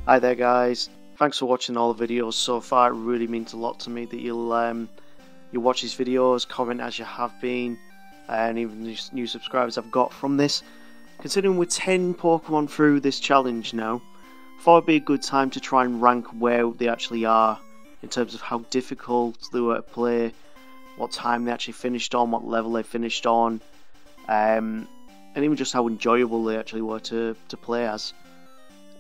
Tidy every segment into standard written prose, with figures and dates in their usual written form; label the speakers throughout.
Speaker 1: Hi there guys, thanks for watching all the videos so far. It really means a lot to me that you'll watch these videos, comment as you have been, and even the new subscribers I've got from this. Considering we're 10 Pokemon through this challenge now, I thought it'd be a good time to try and rank where they actually are in terms of how difficult they were to play, what time they actually finished on, what level they finished on, and even just how enjoyable they actually were to play as.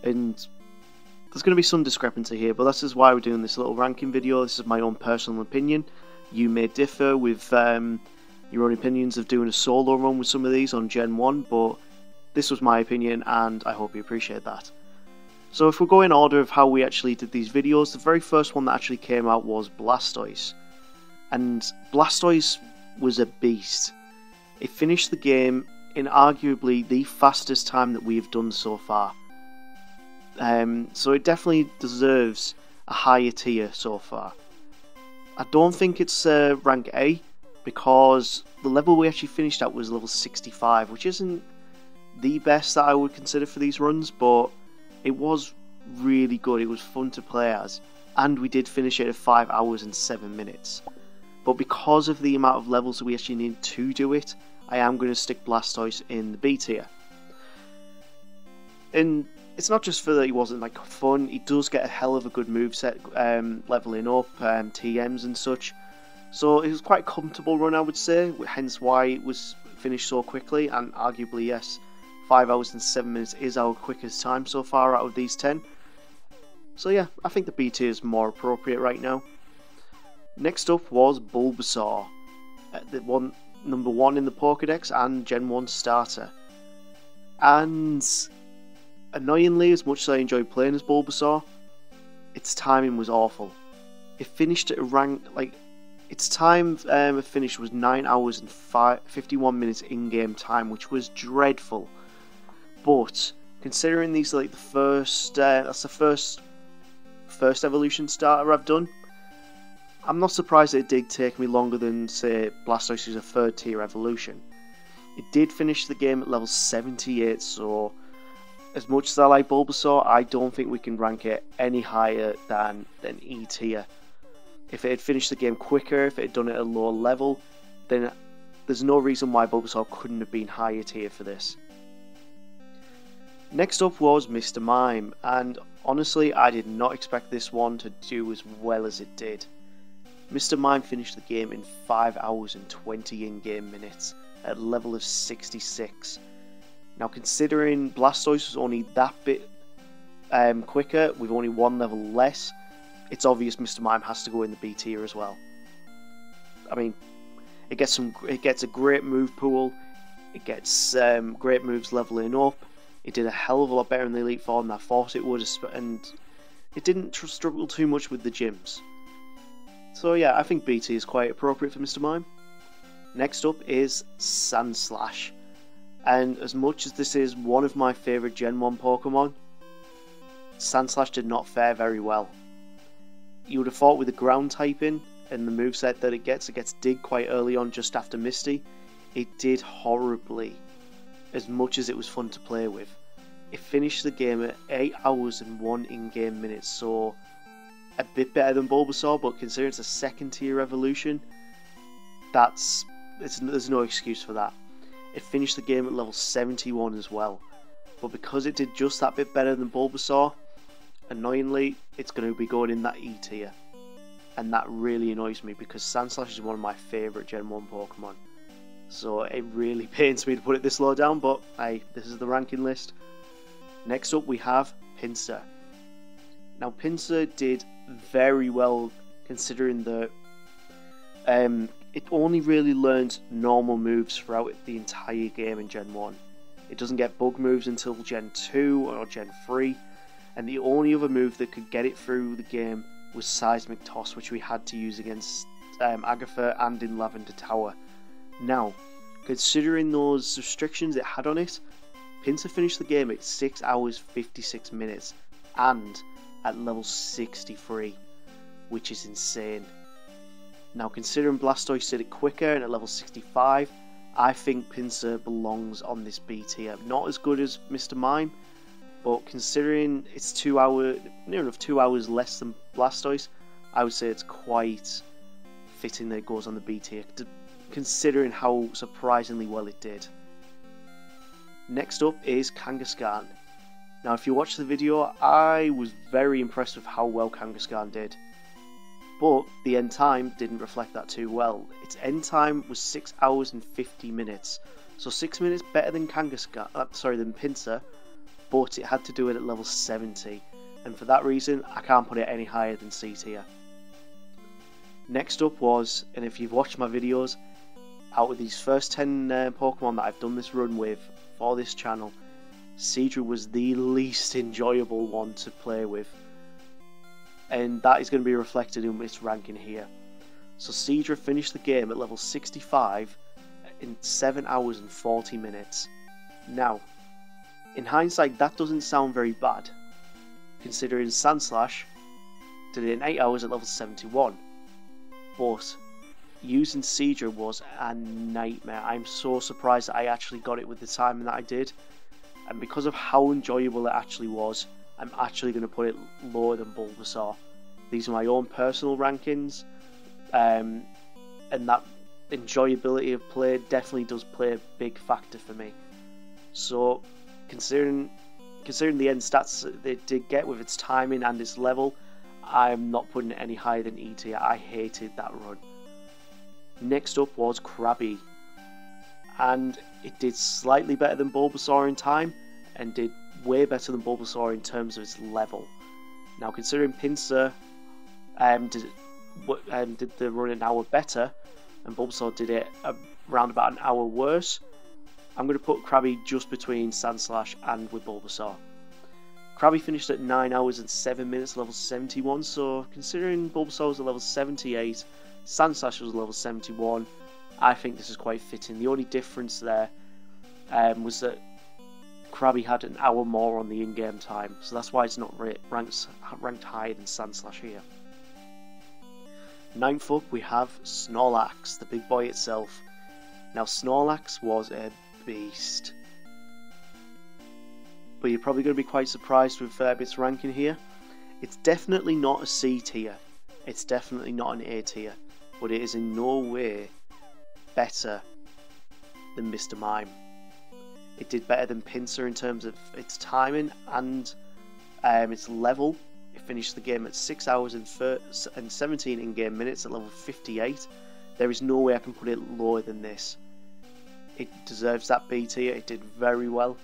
Speaker 1: And there's going to be some discrepancy here, but this is why we're doing this little ranking video. This is my own personal opinion. You may differ with your own opinions of doing a solo run with some of these on Gen 1, but this was my opinion and I hope you appreciate that. So if we go in order of how we actually did these videos, the very first one that actually came out was Blastoise. And Blastoise was a beast. It finished the game in arguably the fastest time that we've done so far. So it definitely deserves a higher tier so far. I don't think it's rank A, because the level we actually finished at was level 65, which isn't the best that I would consider for these runs, but it was really good. It was fun to play as, and we did finish it at 5 hours and 7 minutes. But because of the amount of levels that we actually need to do it, I am going to stick Blastoise in the B tier. And it's not just for that he wasn't like fun, he does get a hell of a good moveset, leveling up, TMs and such. So it was quite a comfortable run, I would say, hence why it was finished so quickly, and arguably yes, 5 hours and 7 minutes is our quickest time so far out of these 10. So yeah, I think the B tier is more appropriate right now. Next up was Bulbasaur, number 1 in the Pokédex and Gen 1 starter. And annoyingly, as much as I enjoyed playing as Bulbasaur, its timing was awful. It finished at a rank, like, its time of finish was 9 hours and 51 minutes in-game time, which was dreadful. But considering these are like the first, that's the first evolution starter I've done, I'm not surprised that it did take me longer than, say, Blastoise is a 3rd tier evolution. It did finish the game at level 78, so as much as I like Bulbasaur, I don't think we can rank it any higher than E tier. If it had finished the game quicker, if it had done it at a lower level, then there's no reason why Bulbasaur couldn't have been higher tier for this. Next up was Mr. Mime, and honestly I did not expect this one to do as well as it did. Mr. Mime finished the game in 5 hours and 20 in-game minutes at a level of 66. Now considering Blastoise was only that bit quicker, with only 1 level less, it's obvious Mr. Mime has to go in the B tier as well. I mean, it gets a great move pool, it gets great moves leveling up. It did a hell of a lot better in the Elite Four than I thought it would, and it didn't struggle too much with the gyms. So yeah, I think B tier is quite appropriate for Mr. Mime. Next up is Sandslash, and as much as this is one of my favourite Gen 1 Pokemon, Sandslash did not fare very well. You would have thought with the ground typing and the moveset that it gets Dig quite early on just after Misty, it did horribly, as much as it was fun to play with. It finished the game at 8 hours and 1 in-game minute, so a bit better than Bulbasaur, but considering it's a 2nd tier evolution, there's no excuse for that. It finished the game at level 71 as well, but because it did just that bit better than Bulbasaur, annoyingly, it's going to be going in that E tier. And that really annoys me, because Sandslash is one of my favourite Gen 1 Pokemon. So it really pains me to put it this low down, but hey, this is the ranking list. Next up we have Pinsir. Now Pinsir did very well, considering that it only really learned normal moves throughout the entire game in Gen 1. It doesn't get bug moves until Gen 2 or Gen 3, and the only other move that could get it through the game was Seismic Toss, which we had to use against Agatha and in Lavender Tower. Now, considering those restrictions it had on it, Pinsir finished the game at 6 hours 56 minutes and at level 63, which is insane. Now, considering Blastoise did it quicker and at level 65, I think Pinsir belongs on this B tier. Not as good as Mr. Mime, but considering it's 2 hours, near enough 2 hours less than Blastoise, I would say it's quite fitting that it goes on the B tier, considering how surprisingly well it did. Next up is Kangaskhan. Now if you watch the video, I was very impressed with how well Kangaskhan did. But the end time didn't reflect that too well. Its end time was 6 hours and 50 minutes. So 6 minutes better than than Pinsir, but it had to do it at level 70. And for that reason, I can't put it any higher than C tier. Next up was, and if you've watched my videos, out of these first 10 Pokemon that I've done this run with for this channel, Seadra was the least enjoyable one to play with. And that is going to be reflected in its ranking here. So Seadra finished the game at level 65 in 7 hours and 40 minutes. Now, in hindsight, that doesn't sound very bad, considering Sandslash did it in 8 hours at level 71. But using Seadra was a nightmare. I'm so surprised that I actually got it with the timing that I did. And because of how enjoyable it actually was, I'm actually going to put it lower than Bulbasaur. These are my own personal rankings, and that enjoyability of play definitely does play a big factor for me. So, considering the end stats that it did get with its timing and its level, I'm not putting it any higher than E tier. I hated that run. Next up was Krabby, and it did slightly better than Bulbasaur in time, and did way better than Bulbasaur in terms of its level. Now, considering Pinsir did the run an hour better, and Bulbasaur did it around about an hour worse, I'm going to put Krabby just between Sandslash and with Bulbasaur. Krabby finished at 9 hours and 7 minutes, level 71, so considering Bulbasaur was at level 78, Sandslash was level 71, I think this is quite fitting. The only difference there was that Krabby had an hour more on the in-game time, so that's why it's not ranked higher than Sandslash here. Ninth up we have Snorlax, the big boy itself. Now Snorlax was a beast, but you're probably going to be quite surprised with its ranking here. It's definitely not a C tier, it's definitely not an A tier, but it is in no way better than Mr. Mime. It did better than Pinsir in terms of its timing and its level. It finished the game at 6 hours and 17 in-game minutes at level 58. There is no way I can put it lower than this. It deserves that B tier. It did very well.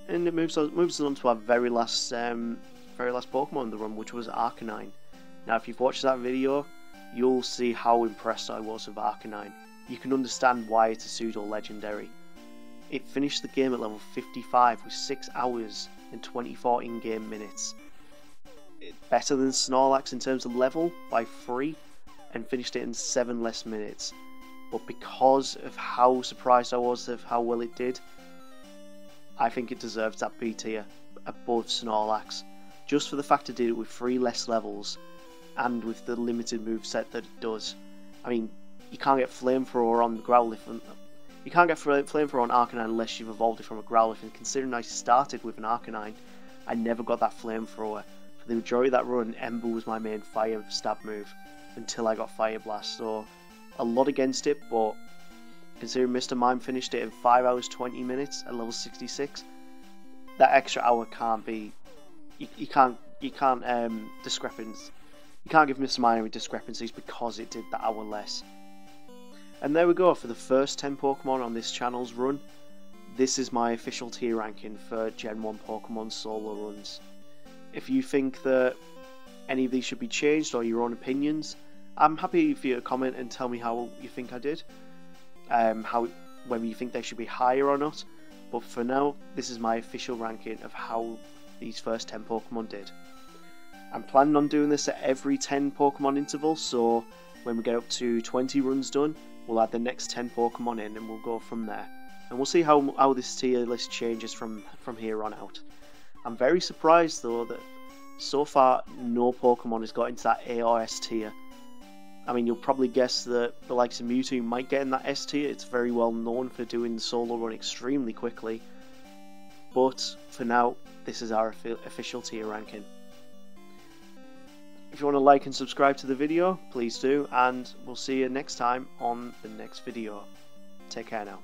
Speaker 1: And it moves on to our very last Pokemon in the run, which was Arcanine. Now, if you've watched that video, you'll see how impressed I was with Arcanine. You can understand why it's a pseudo-legendary. It finished the game at level 55 with 6 hours and 24 in-game minutes. Better than Snorlax in terms of level by 3, and finished it in 7 less minutes. But because of how surprised I was of how well it did, I think it deserves that B tier above Snorlax, just for the fact it did it with 3 less levels and with the limited moveset that it does. I mean, you can't get Flamethrower on Growlithe. You can't get Flamethrower on Arcanine unless you've evolved it from a Growlithe, and considering I started with an Arcanine, I never got that Flamethrower. For the majority of that run, Ember was my main fire stab move until I got Fire Blast, so a lot against it, but considering Mr. Mime finished it in 5 hours 20 minutes at level 66, that extra hour can't be, you can't give Mr. Mime any discrepancies because it did that hour less. And there we go for the first 10 Pokemon on this channel's run. This is my official tier ranking for Gen 1 Pokemon solo runs. If you think that any of these should be changed or your own opinions, I'm happy for you to comment and tell me how you think I did. Whether you think they should be higher or not. But for now, this is my official ranking of how these first 10 Pokemon did. I'm planning on doing this at every 10 Pokemon interval, so when we get up to 20 runs done, we'll add the next 10 Pokemon in and we'll go from there. And we'll see how this tier list changes from here on out. I'm very surprised though that so far no Pokemon has got into that A or S tier. I mean, you'll probably guess that the likes of Mewtwo might get in that S tier. It's very well known for doing the solo run extremely quickly. But for now, this is our official tier ranking. If you want to like and subscribe to the video, please do, and we'll see you next time on the next video. Take care now.